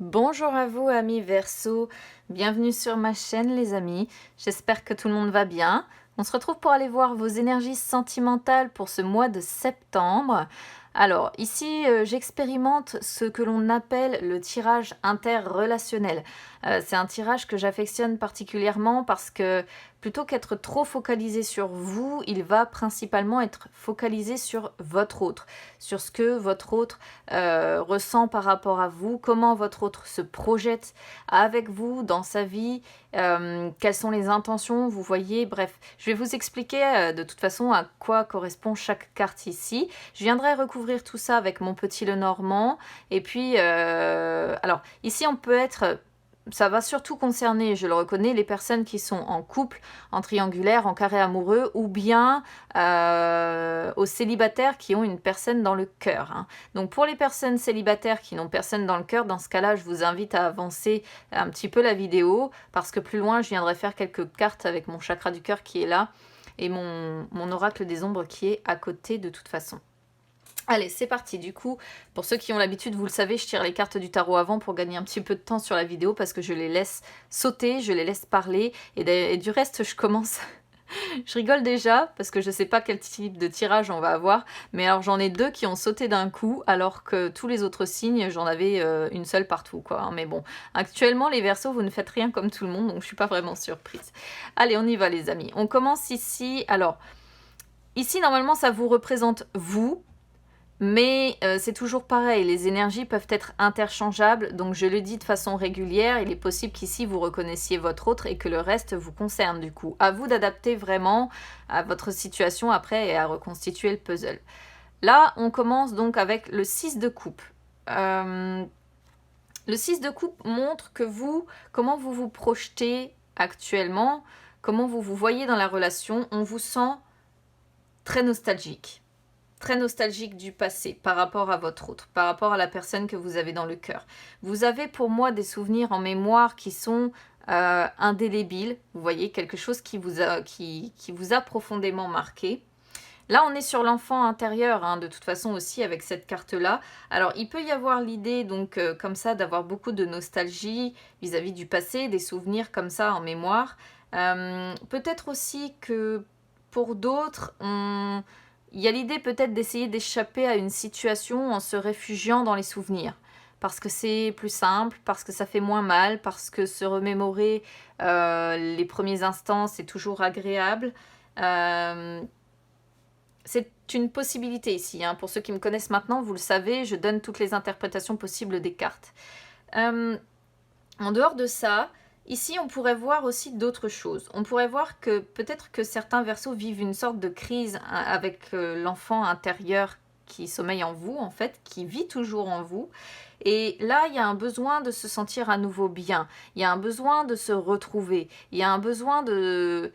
Bonjour à vous amis Verseau, bienvenue sur ma chaîne les amis, j'espère que tout le monde va bien. On se retrouve pour aller voir vos énergies sentimentales pour ce mois de septembre. Alors ici j'expérimente ce que l'on appelle le tirage interrelationnel. C'est un tirage que j'affectionne particulièrement parce que plutôt qu'être trop focalisé sur vous, il va principalement être focalisé sur votre autre, sur ce que votre autre ressent par rapport à vous, comment votre autre se projette avec vous dans sa vie, quelles sont les intentions, vous voyez, bref. Je vais vous expliquer de toute façon à quoi correspond chaque carte ici. Je viendrai recouvrir tout ça avec mon petit Lenormand. Et puis, alors, ici on peut être... Ça va surtout concerner, je le reconnais, les personnes qui sont en couple, en triangulaire, en carré amoureux, ou bien aux célibataires qui ont une personne dans le cœur, hein. Donc pour les personnes célibataires qui n'ont personne dans le cœur, dans ce cas-là, je vous invite à avancer un petit peu la vidéo, parce que plus loin, je viendrai faire quelques cartes avec mon chakra du cœur qui est là, et mon oracle des ombres qui est à côté de toute façon. Allez, c'est parti. Du coup, pour ceux qui ont l'habitude, vous le savez, je tire les cartes du tarot avant pour gagner un petit peu de temps sur la vidéo parce que je les laisse sauter, je les laisse parler. Et du reste, je commence... Je rigole déjà parce que je sais pas quel type de tirage on va avoir. Mais alors, j'en ai deux qui ont sauté d'un coup alors que tous les autres signes, j'en avais une seule partout, quoi, hein. Mais bon, actuellement, les Verseaux, vous ne faites rien comme tout le monde, donc je suis pas vraiment surprise. Allez, on y va, les amis. On commence ici. Alors, ici, normalement, ça vous représente vous. Mais c'est toujours pareil, les énergies peuvent être interchangeables, donc je le dis de façon régulière, il est possible qu'ici vous reconnaissiez votre autre et que le reste vous concerne du coup. À vous d'adapter vraiment à votre situation après et à reconstituer le puzzle. Là, on commence donc avec le 6 de coupe. Le 6 de coupe montre que vous, comment vous vous projetez actuellement, comment vous vous voyez dans la relation, on vous sent très nostalgique. Très nostalgique du passé par rapport à votre autre, par rapport à la personne que vous avez dans le cœur. Vous avez pour moi des souvenirs en mémoire qui sont indélébiles, vous voyez, quelque chose qui vous a profondément marqué. Là, on est sur l'enfant intérieur, hein, de toute façon aussi avec cette carte-là. Alors, il peut y avoir l'idée, donc, comme ça, d'avoir beaucoup de nostalgie vis-à-vis du passé, des souvenirs comme ça en mémoire. Peut-être aussi que pour d'autres, il y a l'idée peut-être d'essayer d'échapper à une situation en se réfugiant dans les souvenirs. Parce que c'est plus simple, parce que ça fait moins mal, parce que se remémorer les premiers instants, c'est toujours agréable. C'est une possibilité ici, hein. Pour ceux qui me connaissent maintenant, vous le savez, je donne toutes les interprétations possibles des cartes. En dehors de ça, ici on pourrait voir aussi d'autres choses. On pourrait voir que peut-être que certains Verseaux vivent une sorte de crise avec l'enfant intérieur qui sommeille en vous, en fait, qui vit toujours en vous. Et là, il y a un besoin de se sentir à nouveau bien. Il y a un besoin de se retrouver. Il y a un besoin de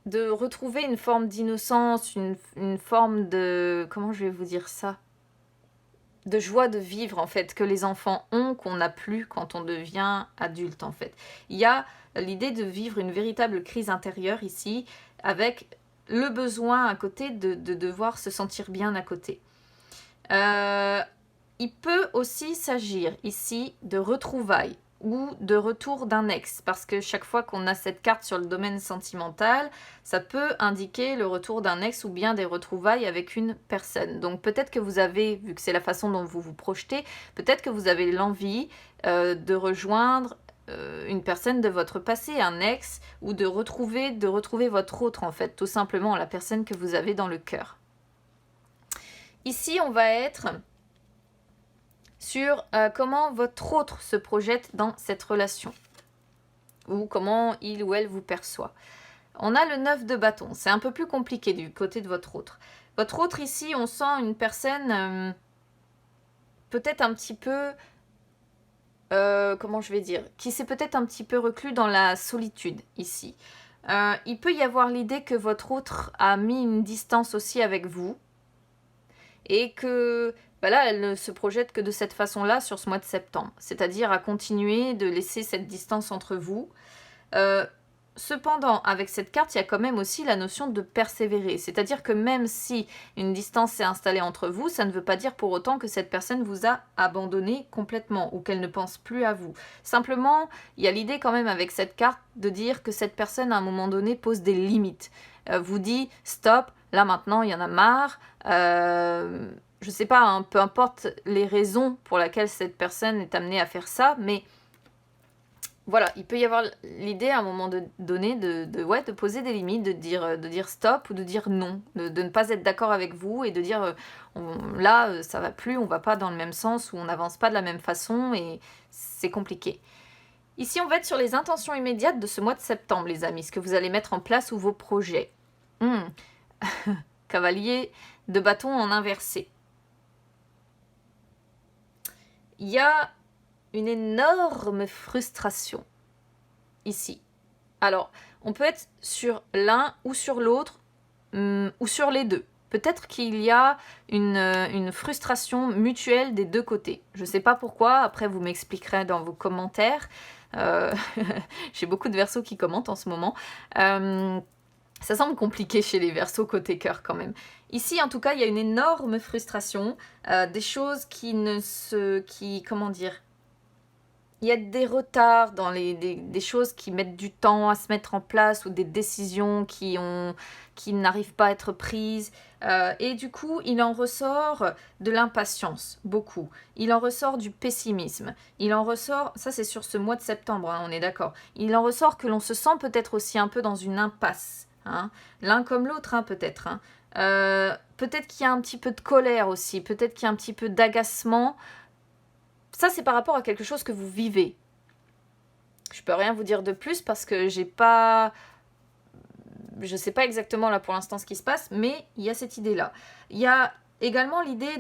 retrouver une forme d'innocence, une forme de... Comment je vais vous dire ça? De joie de vivre, en fait, que les enfants ont, qu'on n'a plus quand on devient adulte, en fait. Il y a l'idée de vivre une véritable crise intérieure ici, avec le besoin à côté de devoir se sentir bien à côté. Il peut aussi s'agir ici de retrouvailles ou de retour d'un ex, parce que chaque fois qu'on a cette carte sur le domaine sentimental, ça peut indiquer le retour d'un ex ou bien des retrouvailles avec une personne. Donc peut-être que vous avez, vu que c'est la façon dont vous vous projetez, peut-être que vous avez l'envie de rejoindre une personne de votre passé, un ex, ou de retrouver votre autre, en fait, tout simplement la personne que vous avez dans le cœur. Ici, on va être sur comment votre autre se projette dans cette relation, ou comment il ou elle vous perçoit. On a le 9 de bâton, c'est un peu plus compliqué du côté de votre autre. Votre autre ici, on sent une personne peut-être un petit peu, comment je vais dire, qui s'est peut-être un petit peu reclus dans la solitude ici. Il peut y avoir l'idée que votre autre a mis une distance aussi avec vous, et que là, elle ne se projette que de cette façon-là sur ce mois de septembre, c'est-à-dire à continuer de laisser cette distance entre vous. cependant, avec cette carte, il y a quand même aussi la notion de persévérer. C'est-à-dire que même si une distance s'est installée entre vous, ça ne veut pas dire pour autant que cette personne vous a abandonné complètement ou qu'elle ne pense plus à vous. Simplement, il y a l'idée quand même avec cette carte de dire que cette personne, à un moment donné, pose des limites. Vous dit « stop, là maintenant, il y en a marre ». Je sais pas, hein, peu importe les raisons pour lesquelles cette personne est amenée à faire ça, mais voilà, il peut y avoir l'idée à un moment donné de poser des limites, de dire stop ou de dire non, de ne pas être d'accord avec vous et de dire là, ça va plus, on va pas dans le même sens ou on n'avance pas de la même façon et c'est compliqué. Ici, on va être sur les intentions immédiates de ce mois de septembre, les amis, ce que vous allez mettre en place ou vos projets. Cavalier de bâton en inversé. Il y a une énorme frustration ici. Alors, on peut être sur l'un ou sur l'autre, ou sur les deux. Peut-être qu'il y a une frustration mutuelle des deux côtés. Je ne sais pas pourquoi, après vous m'expliquerez dans vos commentaires. J'ai beaucoup de Verseaux qui commentent en ce moment. Ça semble compliqué chez les Verseaux côté cœur quand même. Ici, en tout cas, il y a une énorme frustration, des choses comment dire, il y a des retards dans des choses qui mettent du temps à se mettre en place ou des décisions qui n'arrivent pas à être prises. Et du coup, il en ressort de l'impatience, beaucoup. Il en ressort du pessimisme. Il en ressort, ça c'est sur ce mois de septembre, hein, on est d'accord. Il en ressort que l'on se sent peut-être aussi un peu dans une impasse. Hein, l'un comme l'autre, hein, peut-être. Hein. Peut-être qu'il y a un petit peu de colère aussi. Peut-être qu'il y a un petit peu d'agacement. Ça, c'est par rapport à quelque chose que vous vivez. Je peux rien vous dire de plus parce que je sais pas exactement là pour l'instant ce qui se passe, mais il y a cette idée-là. Il y a également l'idée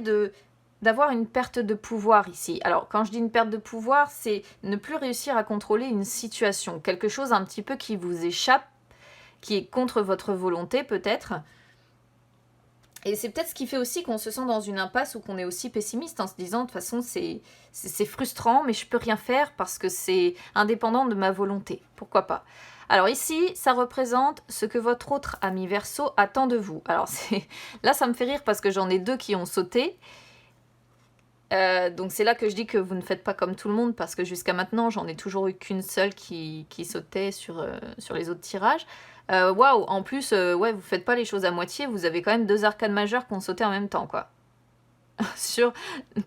d'avoir une perte de pouvoir ici. Alors, quand je dis une perte de pouvoir, c'est ne plus réussir à contrôler une situation, quelque chose un petit peu qui vous échappe, qui est contre votre volonté peut-être. Et c'est peut-être ce qui fait aussi qu'on se sent dans une impasse ou qu'on est aussi pessimiste en se disant de toute façon c'est frustrant mais je peux rien faire parce que c'est indépendant de ma volonté. Pourquoi pas? Alors ici, ça représente ce que votre autre ami Verseau attend de vous. Alors là, ça me fait rire parce que j'en ai deux qui ont sauté. Donc c'est là que je dis que vous ne faites pas comme tout le monde parce que jusqu'à maintenant, j'en ai toujours eu qu'une seule qui sautait sur les autres tirages. Waouh, en plus, ouais, vous faites pas les choses à moitié, vous avez quand même deux arcanes majeures qui ont sauté en même temps, quoi. Sur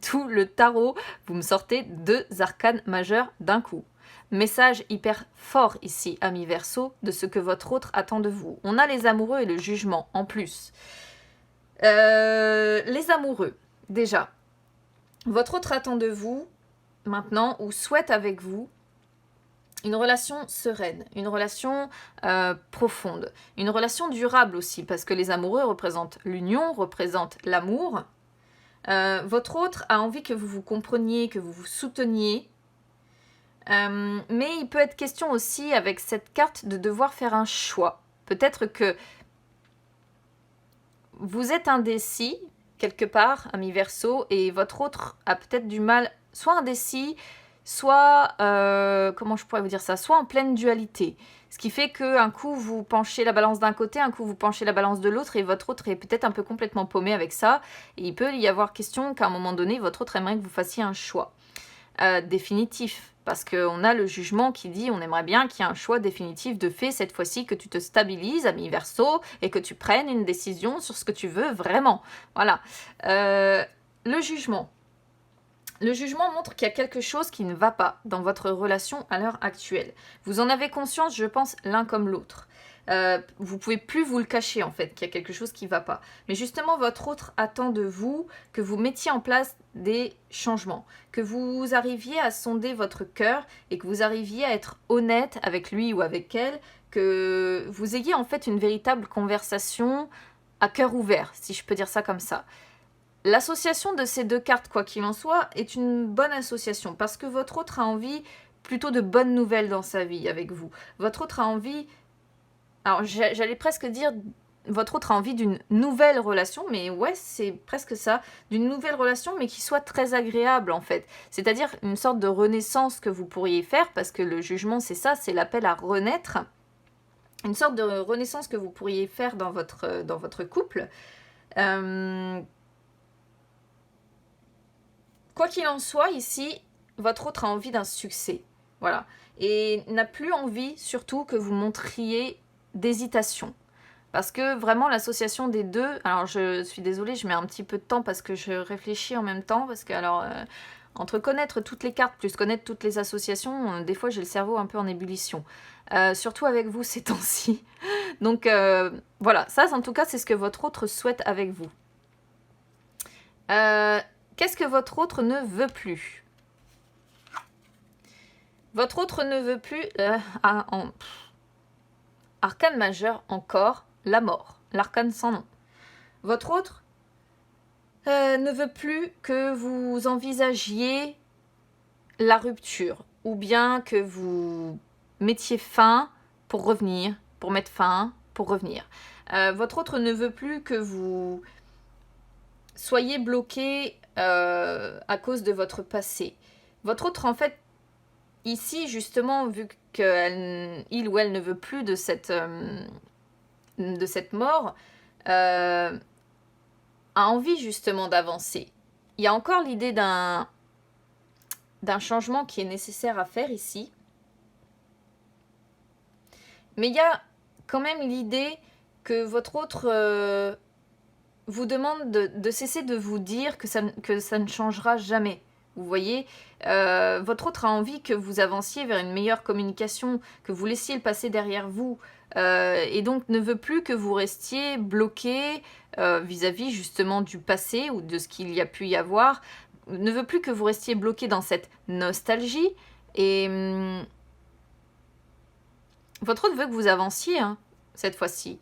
tout le tarot, vous me sortez deux arcanes majeures d'un coup. Message hyper fort ici, ami Verseau, de ce que votre autre attend de vous. On a les amoureux et le jugement, en plus. Les amoureux, déjà. Votre autre attend de vous, maintenant, ou souhaite avec vous, une relation sereine, une relation profonde, une relation durable aussi, parce que les amoureux représentent l'union, représentent l'amour. Votre autre a envie que vous vous compreniez, que vous vous souteniez, mais il peut être question aussi avec cette carte de devoir faire un choix. Peut-être que vous êtes indécis quelque part, ami Verseau, et votre autre a peut-être du mal, soit indécis, soit, comment je pourrais vous dire ça, soit en pleine dualité. Ce qui fait qu'un coup, vous penchez la balance d'un côté, un coup, vous penchez la balance de l'autre, et votre autre est peut-être un peu complètement paumé avec ça. Et il peut y avoir question qu'à un moment donné, votre autre aimerait que vous fassiez un choix définitif. Parce qu'on a le jugement qui dit on aimerait bien qu'il y ait un choix définitif de fait cette fois-ci, que tu te stabilises, ami Verseau, et que tu prennes une décision sur ce que tu veux vraiment. Voilà. Le jugement. Le jugement montre qu'il y a quelque chose qui ne va pas dans votre relation à l'heure actuelle. Vous en avez conscience, je pense, l'un comme l'autre. Vous pouvez plus vous le cacher en fait, qu'il y a quelque chose qui ne va pas. Mais justement, votre autre attend de vous que vous mettiez en place des changements, que vous arriviez à sonder votre cœur et que vous arriviez à être honnête avec lui ou avec elle, que vous ayez en fait une véritable conversation à cœur ouvert, si je peux dire ça comme ça. L'association de ces deux cartes, quoi qu'il en soit, est une bonne association parce que votre autre a envie plutôt de bonnes nouvelles dans sa vie avec vous. Votre autre a envie, alors j'allais presque dire, votre autre a envie d'une nouvelle relation, mais ouais, c'est presque ça, d'une nouvelle relation, mais qui soit très agréable en fait. C'est-à-dire une sorte de renaissance que vous pourriez faire, parce que le jugement c'est ça, c'est l'appel à renaître. une sorte de renaissance que vous pourriez faire dans votre couple. Quoi qu'il en soit, ici, votre autre a envie d'un succès. Voilà. Et n'a plus envie, surtout, que vous montriez d'hésitation. Parce que vraiment, l'association des deux... Alors, je suis désolée, je mets un petit peu de temps parce que je réfléchis en même temps. Parce que, alors, entre connaître toutes les cartes plus connaître toutes les associations, des fois, j'ai le cerveau un peu en ébullition. Surtout avec vous ces temps-ci. Donc, voilà. Ça, en tout cas, c'est ce que votre autre souhaite avec vous. Qu'est-ce que votre autre ne veut plus? Votre autre ne veut plus... Arcane majeur, encore, la mort. L'arcane sans nom. Votre autre ne veut plus que vous envisagiez la rupture. Ou bien que vous mettiez fin pour revenir. Pour mettre fin, pour revenir. Votre autre ne veut plus que vous soyez bloqué à cause de votre passé. Votre autre, en fait, ici, justement, vu qu'il ou elle ne veut plus de cette mort, a envie justement d'avancer. Il y a encore l'idée d'un changement qui est nécessaire à faire ici. Mais il y a quand même l'idée que votre autre vous demande de cesser de vous dire que ça ne changera jamais. Vous voyez, votre autre a envie que vous avanciez vers une meilleure communication, que vous laissiez le passé derrière vous, et donc ne veut plus que vous restiez bloqué vis-à-vis justement du passé ou de ce qu'il y a pu y avoir, ne veut plus que vous restiez bloqué dans cette nostalgie, et votre autre veut que vous avanciez, hein, cette fois-ci.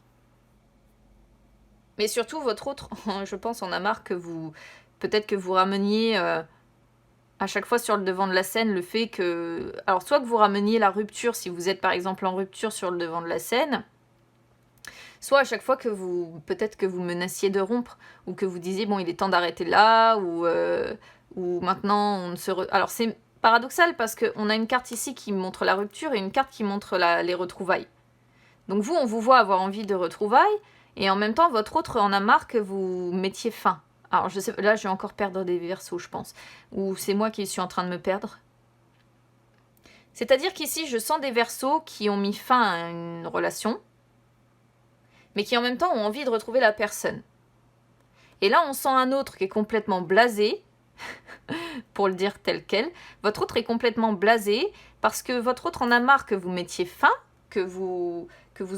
Mais surtout, votre autre, je pense, en a marre que vous... Peut-être que vous rameniez à chaque fois sur le devant de la scène le fait que... Alors, soit que vous rameniez la rupture, si vous êtes par exemple en rupture sur le devant de la scène, soit à chaque fois que vous... Peut-être que vous menaciez de rompre, ou que vous disiez, bon, il est temps d'arrêter là, ou maintenant on ne se... Alors, c'est paradoxal parce qu'on a une carte ici qui montre la rupture et une carte qui montre les retrouvailles. Donc vous, on vous voit avoir envie de retrouvailles, et en même temps, votre autre en a marre que vous mettiez fin. Alors, je sais, là, je vais encore perdre des versos, je pense. Ou c'est moi qui suis en train de me perdre. C'est-à-dire qu'ici, je sens des versos qui ont mis fin à une relation, mais qui en même temps ont envie de retrouver la personne. Et là, on sent un autre qui est complètement blasé, pour le dire tel quel. Votre autre est complètement blasé, parce que votre autre en a marre que vous mettiez fin, que vous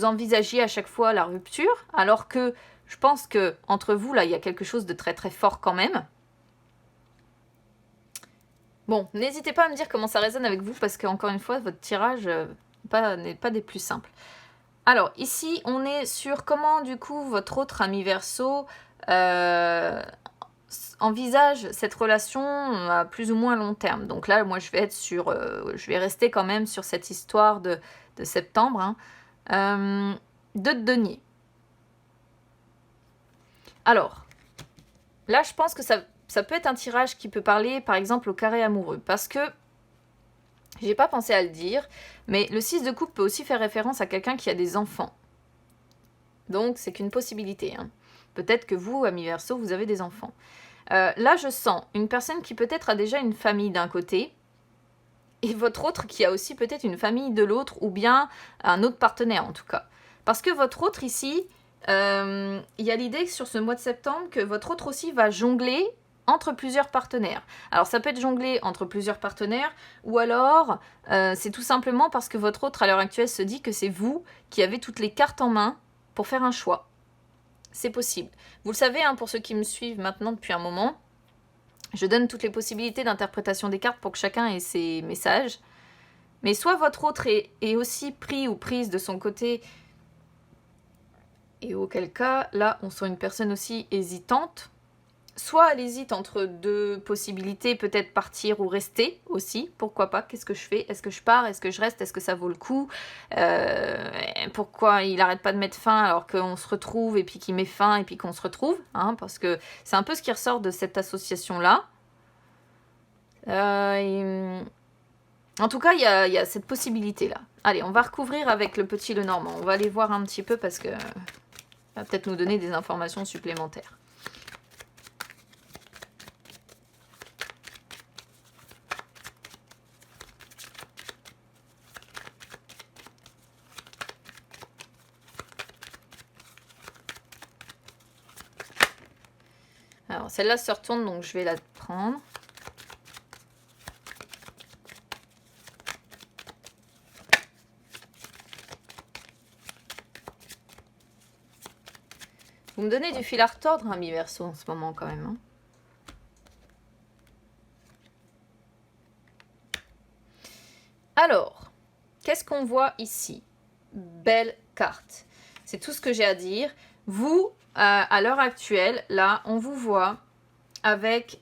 envisagiez à chaque fois la rupture, alors que je pense que entre vous, là, il y a quelque chose de très très fort quand même. Bon, n'hésitez pas à me dire comment ça résonne avec vous, parce qu'encore une fois, votre tirage n'est pas des plus simples. Alors, ici, on est sur comment, du coup, votre autre ami Verseau envisage cette relation à plus ou moins long terme. Donc là, moi, je vais rester quand même sur cette histoire de septembre, hein. De denier. Alors, là, je pense que ça peut être un tirage qui peut parler, par exemple, au carré amoureux. Parce que, j'ai pas pensé à le dire, mais le 6 de coupe peut aussi faire référence à quelqu'un qui a des enfants. Donc, c'est qu'une possibilité, hein. Peut-être que vous, ami Verseau, vous avez des enfants. Là, je sens une personne qui peut-être a déjà une famille d'un côté, et votre autre qui a aussi peut-être une famille de l'autre, ou bien un autre partenaire en tout cas. Parce que votre autre ici, il y a l'idée sur ce mois de septembre que votre autre aussi va jongler entre plusieurs partenaires. Alors ça peut être jongler entre plusieurs partenaires, ou alors c'est tout simplement parce que votre autre à l'heure actuelle se dit que c'est vous qui avez toutes les cartes en main pour faire un choix. C'est possible. Vous le savez, hein, pour ceux qui me suivent maintenant depuis un moment, je donne toutes les possibilités d'interprétation des cartes pour que chacun ait ses messages. Mais soit votre autre est aussi pris ou prise de son côté, et auquel cas, là, on sent une personne aussi hésitante. Soit elle hésite entre deux possibilités, peut-être partir ou rester aussi, pourquoi pas, qu'est-ce que je fais? Est-ce que je pars? Est-ce que je reste? Est-ce que ça vaut le coup? Pourquoi il n'arrête pas de mettre fin alors qu'on se retrouve et puis qu'il met fin et puis qu'on se retrouve, hein, parce que c'est un peu ce qui ressort de cette association-là. En tout cas, il y a cette possibilité-là. Allez, on va recouvrir avec le petit Lenormand. On va aller voir un petit peu parce que ça va peut-être nous donner des informations supplémentaires. Alors, celle-là se retourne, donc je vais la prendre. Vous me donnez du fil à retordre, hein, mi-verso, en ce moment, quand même. Hein. Alors, qu'est-ce qu'on voit ici? Belle carte. C'est tout ce que j'ai à dire. Vous, à l'heure actuelle, là, on vous voit avec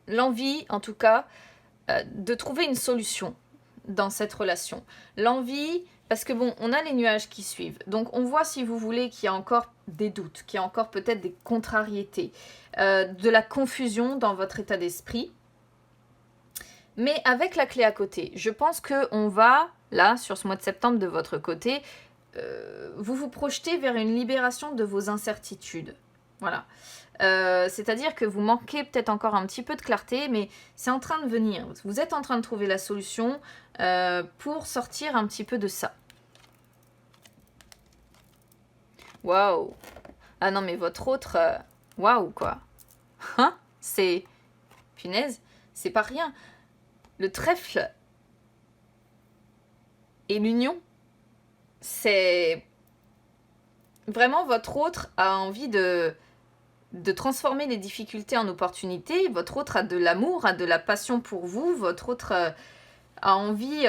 l'envie, en tout cas, de trouver une solution dans cette relation. L'envie, parce que bon, on a les nuages qui suivent. Donc, on voit, si vous voulez, qu'il y a encore des doutes, qu'il y a encore peut-être des contrariétés, de la confusion dans votre état d'esprit. Mais avec la clé à côté, je pense qu'on va, là, sur ce mois de septembre de votre côté, vous vous projetez vers une libération de vos incertitudes. Voilà. C'est-à-dire que vous manquez peut-être encore un petit peu de clarté, mais c'est en train de venir. Vous êtes en train de trouver la solution pour sortir un petit peu de ça. Waouh! Ah non, mais votre autre... Waouh, quoi! Hein? C'est... Punaise, c'est pas rien. Le trèfle et l'union, c'est... Vraiment, votre autre a envie de transformer les difficultés en opportunités. Votre autre a de l'amour, a de la passion pour vous. Votre autre a envie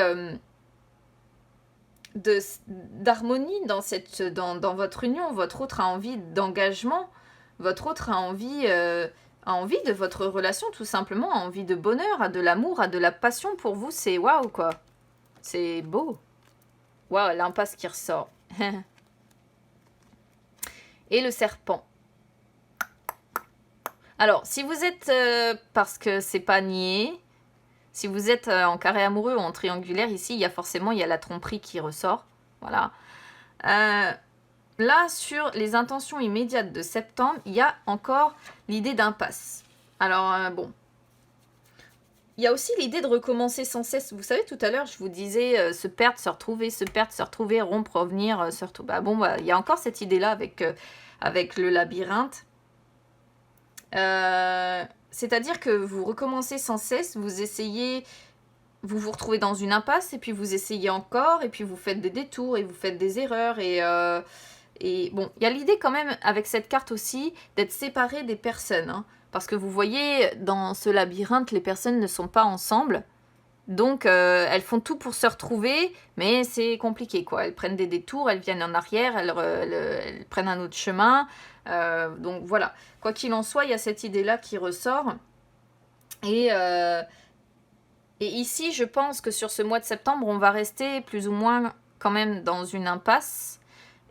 d'harmonie dans votre union. Votre autre a envie d'engagement. Votre autre a envie de votre relation, tout simplement. A envie de bonheur, a de l'amour, a de la passion pour vous. C'est waouh, quoi. C'est beau. Waouh, l'impasse qui ressort. Et le serpent. Alors, si vous êtes, parce que c'est pas nié, si vous êtes en carré amoureux ou en triangulaire, ici, il y a la tromperie qui ressort. Voilà. Là, sur les intentions immédiates de septembre, il y a encore l'idée d'impasse. Alors, bon. Il y a aussi l'idée de recommencer sans cesse. Vous savez, tout à l'heure, je vous disais se perdre, se retrouver, rompre, revenir, se retrouver. Bah, bon, bah, il y a encore cette idée-là avec le labyrinthe. C'est-à-dire que vous recommencez sans cesse, vous essayez, vous vous retrouvez dans une impasse, et puis vous essayez encore, et puis vous faites des détours, et vous faites des erreurs, et bon, il y a l'idée quand même, avec cette carte aussi, d'être séparé des personnes, hein, parce que vous voyez, dans ce labyrinthe, les personnes ne sont pas ensemble, donc elles font tout pour se retrouver, mais c'est compliqué, quoi. Elles prennent des détours, elles viennent en arrière, elles prennent un autre chemin, donc voilà. Quoi qu'il en soit, il y a cette idée-là qui ressort, et ici, je pense que sur ce mois de septembre, on va rester plus ou moins quand même dans une impasse,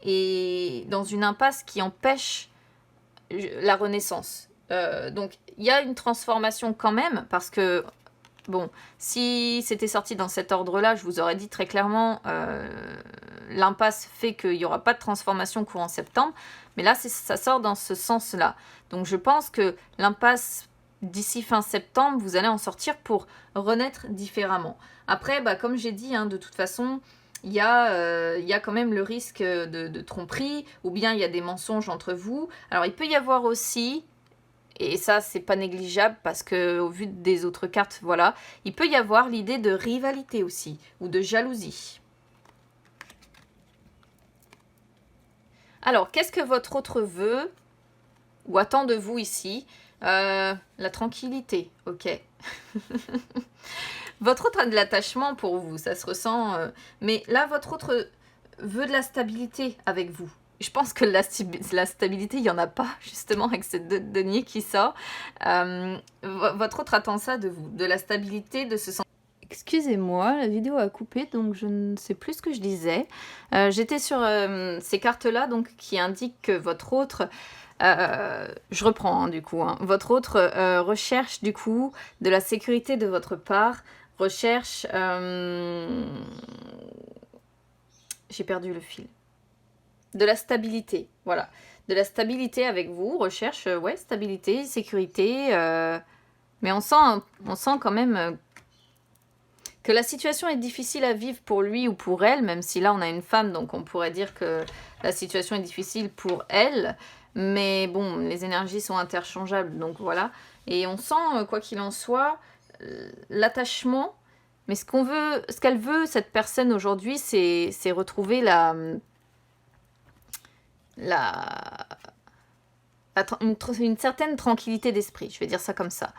et dans une impasse qui empêche la renaissance. Donc, il y a une transformation quand même, parce que, bon, si c'était sorti dans cet ordre-là, je vous aurais dit très clairement, l'impasse fait qu'il n'y aura pas de transformation courant septembre, mais là, ça sort dans ce sens-là. Donc, je pense que l'impasse, d'ici fin septembre, vous allez en sortir pour renaître différemment. Après, bah, comme j'ai dit, hein, de toute façon... Il y a quand même le risque de tromperie, ou bien il y a des mensonges entre vous. Alors, il peut y avoir aussi, et ça, c'est pas négligeable, parce que au vu des autres cartes, voilà, il peut y avoir l'idée de rivalité aussi, ou de jalousie. Alors, qu'est-ce que votre autre veut, ou attend de vous ici? La tranquillité, ok. Votre autre a de l'attachement pour vous, ça se ressent. Mais là, votre autre veut de la stabilité avec vous. Je pense que la stabilité, il n'y en a pas, justement, avec ce denier qui sort. Votre autre attend ça de vous, de la stabilité, de se sentir... Excusez-moi, la vidéo a coupé, donc je ne sais plus ce que je disais. J'étais sur ces cartes-là, donc qui indiquent que votre autre Je reprends du coup. Votre autre recherche du coup de la sécurité de votre part, recherche... J'ai perdu le fil. De la stabilité, voilà. De la stabilité avec vous, recherche, ouais, stabilité, sécurité. Mais on sent quand même que la situation est difficile à vivre pour lui ou pour elle, même si là on a une femme, donc on pourrait dire que la situation est difficile pour elle. Mais bon, les énergies sont interchangeables, donc voilà. Et on sent, quoi qu'il en soit, l'attachement. Mais ce qu'elle veut, cette personne aujourd'hui, c'est retrouver une certaine tranquillité d'esprit. Je vais dire ça comme ça.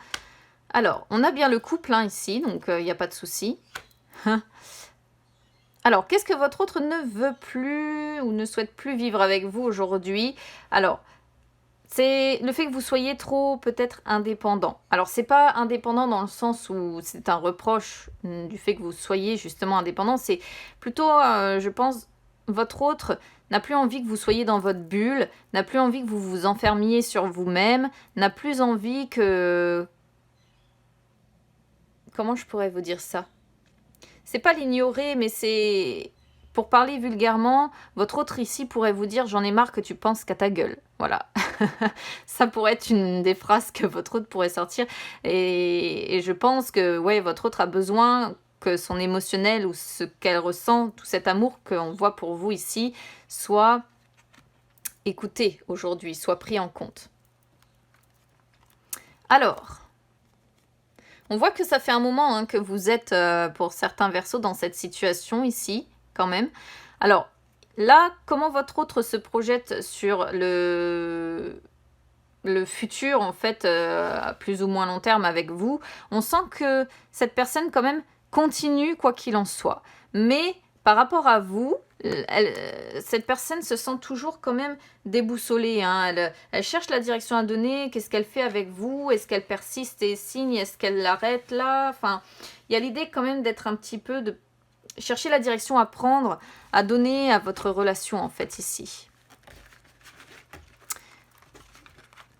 Alors, on a bien le couple ici, donc il n'y a pas de souci. Alors, qu'est-ce que votre autre ne veut plus ou ne souhaite plus vivre avec vous aujourd'hui? Alors, c'est le fait que vous soyez trop peut-être indépendant. Alors, c'est pas indépendant dans le sens où c'est un reproche du fait que vous soyez justement indépendant. C'est plutôt, je pense, votre autre n'a plus envie que vous soyez dans votre bulle, n'a plus envie que vous vous enfermiez sur vous-même, n'a plus envie que... Comment je pourrais vous dire ça? C'est pas l'ignorer, mais c'est... Pour parler vulgairement, votre autre ici pourrait vous dire « J'en ai marre que tu penses qu'à ta gueule ». Voilà. Ça pourrait être une des phrases que votre autre pourrait sortir. Et je pense que ouais, votre autre a besoin que son émotionnel ou ce qu'elle ressent, tout cet amour qu'on voit pour vous ici, soit écouté aujourd'hui, soit pris en compte. Alors... On voit que ça fait un moment que vous êtes, pour certains Verseaux, dans cette situation ici, quand même. Alors, là, comment votre autre se projette sur le futur, en fait, à plus ou moins long terme avec vous? On sent que cette personne, quand même, continue quoi qu'il en soit. Mais, par rapport à vous, cette personne se sent toujours quand même déboussolée. Elle cherche la direction à donner. Qu'est-ce qu'elle fait avec vous? Est-ce qu'elle persiste et signe? Est-ce qu'elle l'arrête là? Enfin, il y a l'idée quand même d'être un petit peu... de chercher la direction à prendre, à donner à votre relation en fait ici.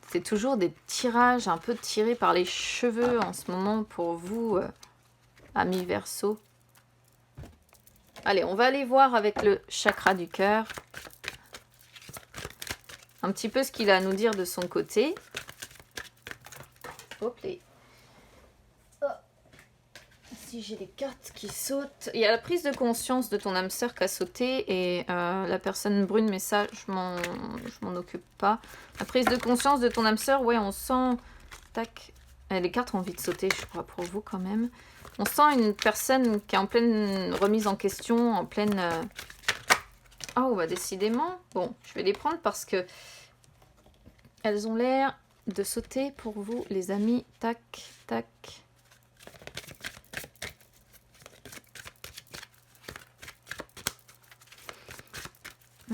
C'est toujours des tirages un peu tirés par les cheveux en ce moment pour vous, amis Verseau. Allez, on va aller voir avec le chakra du cœur un petit peu ce qu'il a à nous dire de son côté. Hop là. Oh. Si j'ai des cartes qui sautent. Il y a la prise de conscience de ton âme sœur qui a sauté et la personne brune, mais ça, je m'en occupe pas. La prise de conscience de ton âme sœur, ouais, on sent... Tac. Les cartes ont envie de sauter, je crois, pour vous quand même. On sent une personne qui est en pleine remise en question, en pleine... Oh, bah décidément. Bon, je vais les prendre parce que elles ont l'air de sauter pour vous, les amis. Tac, tac.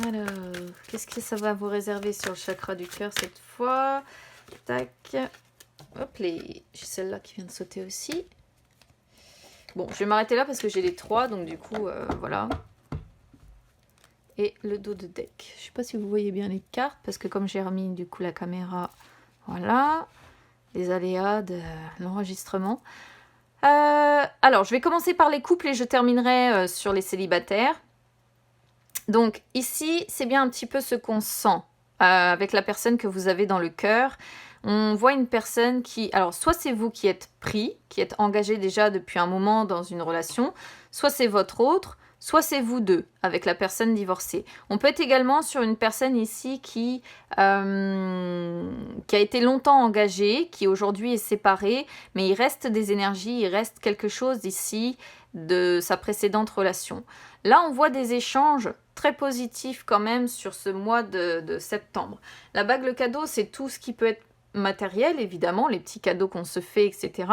Alors, qu'est-ce que ça va vous réserver sur le chakra du cœur cette fois? Tac. Hop, j'ai celle-là qui vient de sauter aussi. Bon, je vais m'arrêter là parce que j'ai les trois, donc du coup, voilà. Et le dos de deck. Je sais pas si vous voyez bien les cartes, parce que comme j'ai remis du coup la caméra, voilà. Les aléas de l'enregistrement. Alors, je vais commencer par les couples et je terminerai sur les célibataires. Donc ici, c'est bien un petit peu ce qu'on sent avec la personne que vous avez dans le cœur. On voit une personne qui... Alors, soit c'est vous qui êtes pris, qui êtes engagé déjà depuis un moment dans une relation, soit c'est votre autre, soit c'est vous deux, avec la personne divorcée. On peut être également sur une personne ici qui a été longtemps engagée, qui aujourd'hui est séparée, mais il reste des énergies, il reste quelque chose ici de sa précédente relation. Là, on voit des échanges très positifs quand même sur ce mois de septembre. La bague, le cadeau, c'est tout ce qui peut être matériel, évidemment, les petits cadeaux qu'on se fait, etc.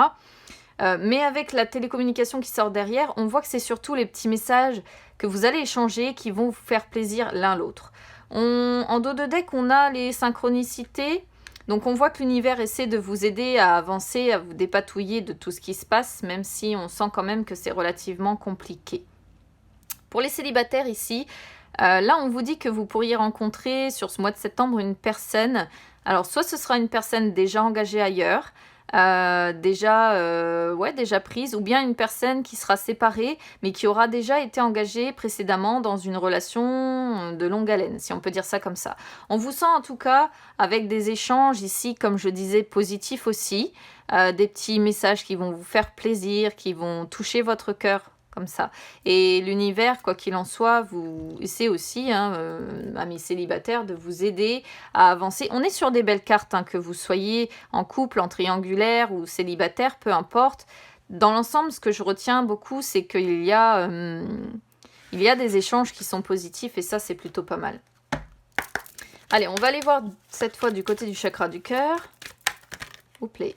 Mais avec la télécommunication qui sort derrière, on voit que c'est surtout les petits messages que vous allez échanger qui vont vous faire plaisir l'un l'autre. En dos de deck, on a les synchronicités. Donc on voit que l'univers essaie de vous aider à avancer, à vous dépatouiller de tout ce qui se passe, même si on sent quand même que c'est relativement compliqué. Pour les célibataires ici, Là, on vous dit que vous pourriez rencontrer sur ce mois de septembre une personne. Alors, soit ce sera une personne déjà engagée ailleurs, déjà prise, ou bien une personne qui sera séparée, mais qui aura déjà été engagée précédemment dans une relation de longue haleine, si on peut dire ça comme ça. On vous sent en tout cas avec des échanges ici, comme je disais, positifs aussi, des petits messages qui vont vous faire plaisir, qui vont toucher votre cœur. Comme ça. Et l'univers, quoi qu'il en soit, vous essaie aussi, amis célibataires, de vous aider à avancer. On est sur des belles cartes, que vous soyez en couple, en triangulaire ou célibataire, peu importe. Dans l'ensemble, ce que je retiens beaucoup, c'est qu'il y a des échanges qui sont positifs et ça, c'est plutôt pas mal. Allez, on va aller voir cette fois du côté du chakra du cœur. Oups,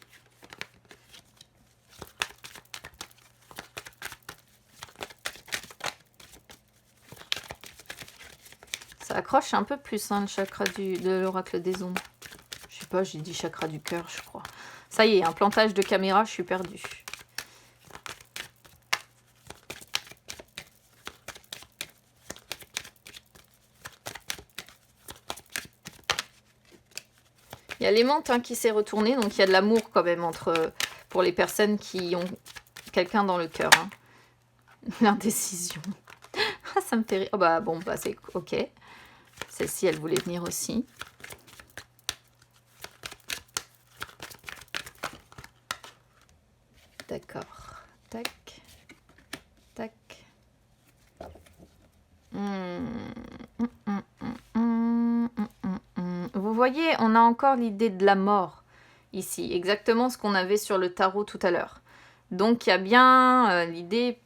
ça accroche un peu plus, le chakra de l'oracle des ombres. Je sais pas, j'ai dit chakra du cœur, je crois. Ça y est, un plantage de caméra, je suis perdue. Il y a l'aimant qui s'est retourné, donc il y a de l'amour quand même pour les personnes qui ont quelqu'un dans le cœur. L'indécision. Ça me fait rire. Oh bon, c'est ok. Celle-ci, elle voulait venir aussi. D'accord. Tac. Tac. Vous voyez, on a encore l'idée de la mort ici. Exactement ce qu'on avait sur le tarot tout à l'heure. Donc, il y a bien l'idée...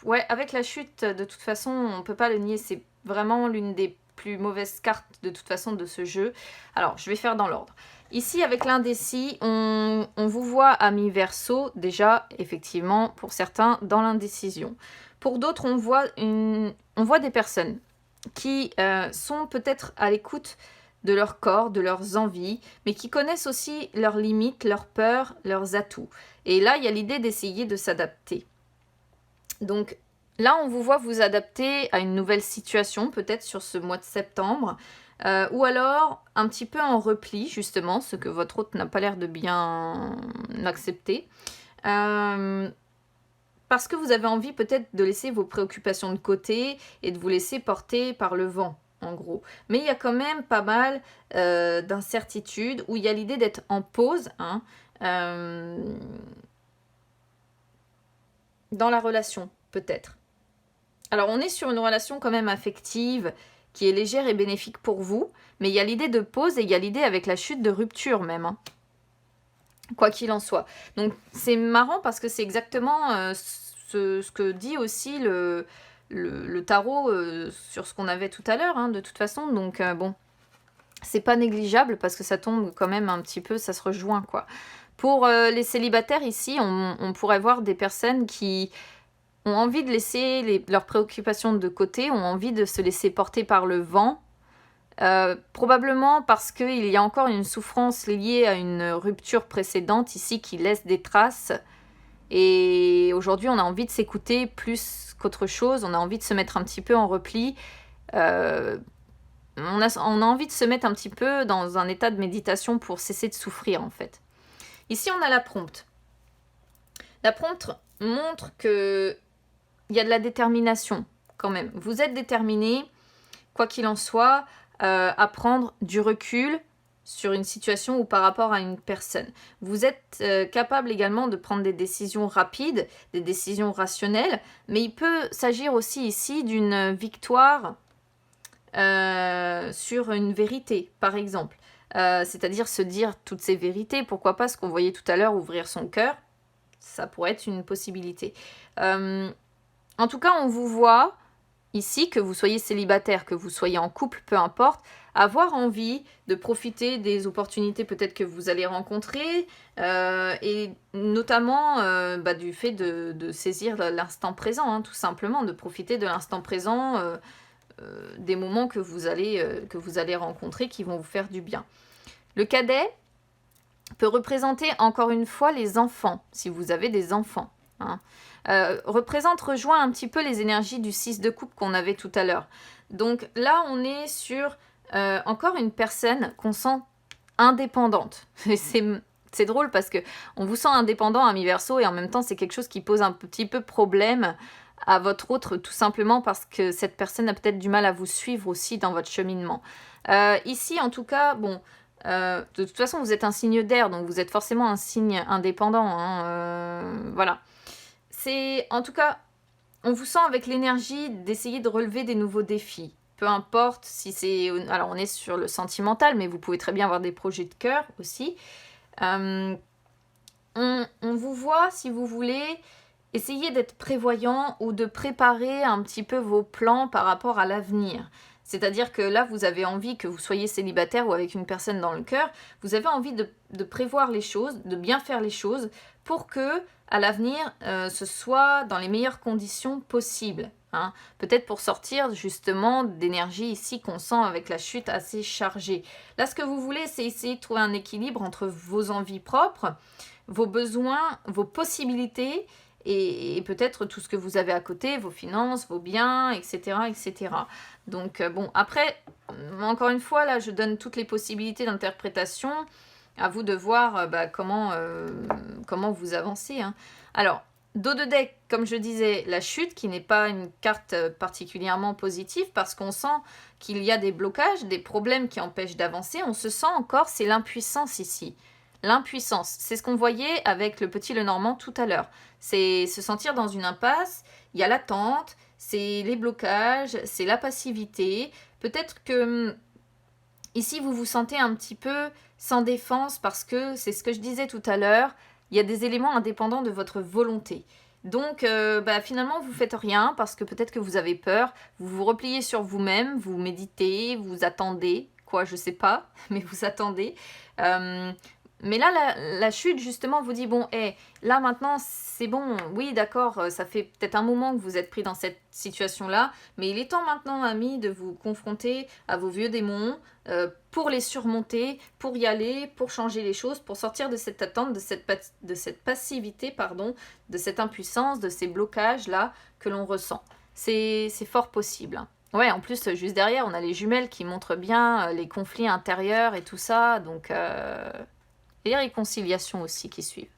Ouais, avec la chute, de toute façon, on ne peut pas le nier. C'est vraiment l'une des plus mauvaises cartes, de toute façon, de ce jeu. Alors, je vais faire dans l'ordre. Ici, avec l'indécis, on vous voit, amis Verseau, déjà, effectivement, pour certains, dans l'indécision. Pour d'autres, on voit des personnes qui sont peut-être à l'écoute de leur corps, de leurs envies, mais qui connaissent aussi leurs limites, leurs peurs, leurs atouts. Et là, il y a l'idée d'essayer de s'adapter. Donc là, on vous voit vous adapter à une nouvelle situation, peut-être sur ce mois de septembre, ou alors un petit peu en repli, justement, ce que votre hôte n'a pas l'air de bien accepter. Parce que vous avez envie peut-être de laisser vos préoccupations de côté et de vous laisser porter par le vent, en gros. Mais il y a quand même pas mal d'incertitudes où il y a l'idée d'être en pause, dans la relation, peut-être. Alors, on est sur une relation quand même affective qui est légère et bénéfique pour vous, mais il y a l'idée de pause et il y a l'idée avec la chute de rupture même, quoi qu'il en soit. Donc, c'est marrant parce que c'est exactement ce que dit aussi le tarot sur ce qu'on avait tout à l'heure, de toute façon. Donc, bon, c'est pas négligeable parce que ça tombe quand même un petit peu, ça se rejoint, quoi. Pour les célibataires ici, on pourrait voir des personnes qui ont envie de laisser leurs préoccupations de côté, ont envie de se laisser porter par le vent, probablement parce qu'il y a encore une souffrance liée à une rupture précédente ici qui laisse des traces. Et aujourd'hui, on a envie de s'écouter plus qu'autre chose, on a envie de se mettre un petit peu en repli. On a envie de se mettre un petit peu dans un état de méditation pour cesser de souffrir, en fait. Ici, on a la prompte. La prompte montre qu'il y a de la détermination, quand même. Vous êtes déterminé, quoi qu'il en soit, à prendre du recul sur une situation ou par rapport à une personne. Vous êtes capable également de prendre des décisions rapides, des décisions rationnelles, mais il peut s'agir aussi ici d'une victoire sur une vérité, par exemple. C'est-à-dire se dire toutes ces vérités, pourquoi pas ce qu'on voyait tout à l'heure, ouvrir son cœur, ça pourrait être une possibilité. En tout cas, on vous voit ici, que vous soyez célibataire, que vous soyez en couple, peu importe, avoir envie de profiter des opportunités peut-être que vous allez rencontrer, et notamment du fait de saisir l'instant présent, tout simplement, de profiter de l'instant présent, des moments que vous allez rencontrer qui vont vous faire du bien. Le cadet peut représenter encore une fois les enfants, si vous avez des enfants. hein. Rejoint un petit peu les énergies du 6 de coupe qu'on avait tout à l'heure. Donc là, on est sur encore une personne qu'on sent indépendante. C'est drôle parce que on vous sent indépendant, ami Verseau, et en même temps, c'est quelque chose qui pose un petit peu problème à votre autre, tout simplement parce que cette personne a peut-être du mal à vous suivre aussi dans votre cheminement. Ici, en tout cas, bon, de toute façon, vous êtes un signe d'air, donc vous êtes forcément un signe indépendant, hein, voilà. C'est, en tout cas, on vous sent avec l'énergie d'essayer de relever des nouveaux défis. Peu importe si c'est... Alors, on est sur le sentimental, mais vous pouvez très bien avoir des projets de cœur aussi. On vous voit, si vous voulez, essayer d'être prévoyant ou de préparer un petit peu vos plans par rapport à l'avenir. C'est-à-dire que là, vous avez envie, que vous soyez célibataire ou avec une personne dans le cœur, vous avez envie de prévoir les choses, de bien faire les choses pour que, à l'avenir, ce soit dans les meilleures conditions possibles. Hein. Peut-être pour sortir justement d'énergie ici qu'on sent avec la chute assez chargée. Là, ce que vous voulez, c'est essayer de trouver un équilibre entre vos envies propres, vos besoins, vos possibilités et peut-être tout ce que vous avez à côté, vos finances, vos biens, etc. etc. Donc bon, après, encore une fois, là, je donne toutes les possibilités d'interprétation. À vous de voir comment vous avancez. Hein. Alors, dos de deck, comme je disais, la chute, qui n'est pas une carte particulièrement positive, parce qu'on sent qu'il y a des blocages, des problèmes qui empêchent d'avancer. On se sent encore, c'est l'impuissance ici. L'impuissance, c'est ce qu'on voyait avec le petit Lenormand tout à l'heure. C'est se sentir dans une impasse, il y a l'attente, c'est les blocages, c'est la passivité. Peut-être que ici, vous vous sentez un petit peu sans défense parce que, c'est ce que je disais tout à l'heure, il y a des éléments indépendants de votre volonté. Donc, finalement, vous faites rien parce que peut-être que vous avez peur, vous vous repliez sur vous-même, vous méditez, vous attendez, quoi, je sais pas, mais vous attendez. Mais là, la chute, justement, vous dit, bon, là, maintenant, c'est bon, oui, d'accord, ça fait peut-être un moment que vous êtes pris dans cette situation-là, mais il est temps maintenant, amis, de vous confronter à vos vieux démons pour les surmonter, pour y aller, pour changer les choses, pour sortir de cette attente, de cette passivité, pardon, de cette impuissance, de ces blocages-là que l'on ressent. C'est fort possible, hein. Ouais, en plus, juste derrière, on a les jumelles qui montrent bien les conflits intérieurs et tout ça, donc... et les réconciliations aussi qui suivent.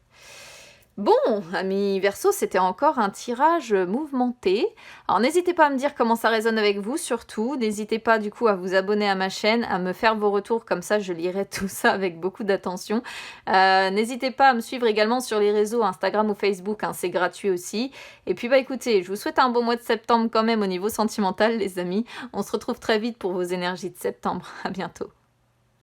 Bon, amis Verseau, c'était encore un tirage mouvementé. Alors n'hésitez pas à me dire comment ça résonne avec vous, surtout. N'hésitez pas du coup à vous abonner à ma chaîne, à me faire vos retours, comme ça je lirai tout ça avec beaucoup d'attention. N'hésitez pas à me suivre également sur les réseaux Instagram ou Facebook, hein, c'est gratuit aussi. Et puis écoutez, je vous souhaite un bon mois de septembre quand même au niveau sentimental les amis. On se retrouve très vite pour vos énergies de septembre. À bientôt.